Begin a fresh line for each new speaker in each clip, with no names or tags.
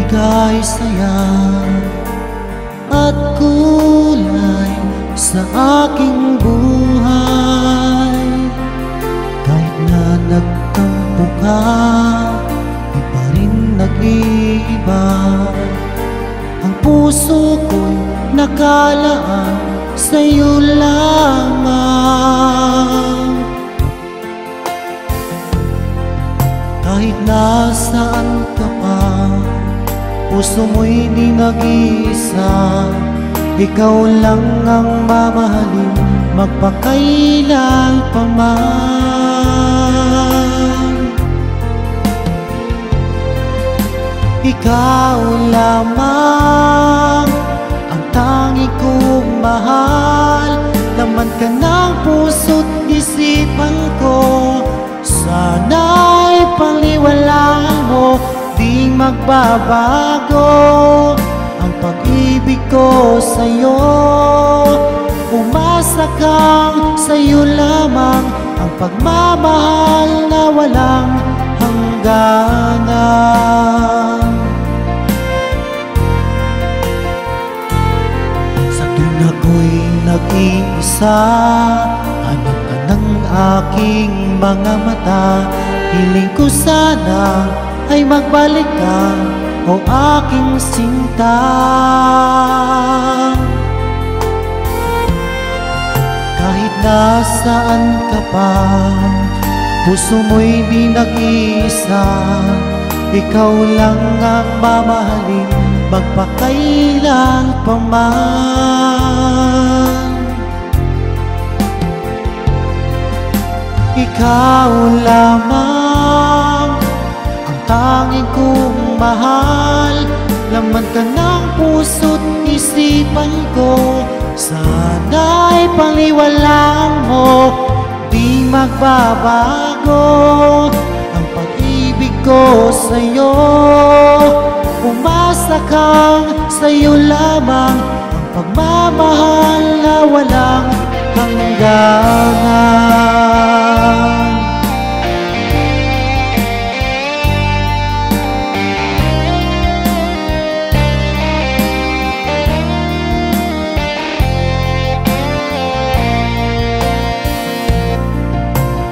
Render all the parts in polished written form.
magbigay saya at kulay sa aking buhay. Kahit na nagtampo ka, di pa rin nag-iiba. Ang puso ko'y nakalaan sa'yo lamang. Kahit nasaan ka pa, puso mo'y di nag-iisa. Ikaw lang ang mamahalin, magpakailan pa man. Ikaw lamang ang tangi kong mahal. Laman ka ng puso't isipan ko. Sana'y pangniwalaan mo, di magbabago ang pag-ibig ko sa'yo. Umasa kang sa'yo lamang ang pagmamahal na walang hangganan. Sa tuwing ako'y nag-iisa, hanap ka ng aking mga mata. Hiling ko sana ay magbalik ka, o aking sinta. Kahit nasaan ka pa, puso mo'y di nag-iisa. Ikaw lang ang mamahalin, magpakailan pa man. Ikaw lamang ang tanging kong mahal. Laman ka ng puso't isipan ko. Sana'y pangniwalaan mo, di magbabago ang pag-ibig ko sa'yo. Umasa kang sa'yo lamang ang pagmamahal na walang hangganan.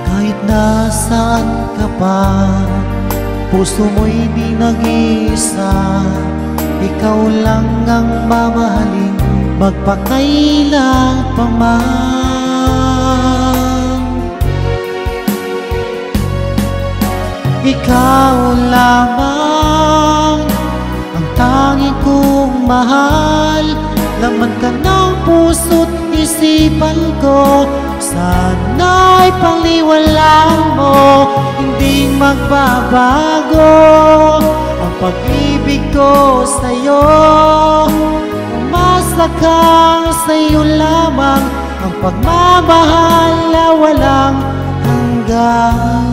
Kahit nasaan ka pa, puso mo'y di nag-iisa. Ikaw lang ang mamahalin, magpakailan pa man. Ikaw lamang ang tanging kong mahal. Laman ka ng puso't isipan ko. Sana'y pangniwalaan mo, hindi magbabago ang pag-ibig ko sa'yo. Umasa kang sa'yo lamang ang pagmamahal na walang hanggan.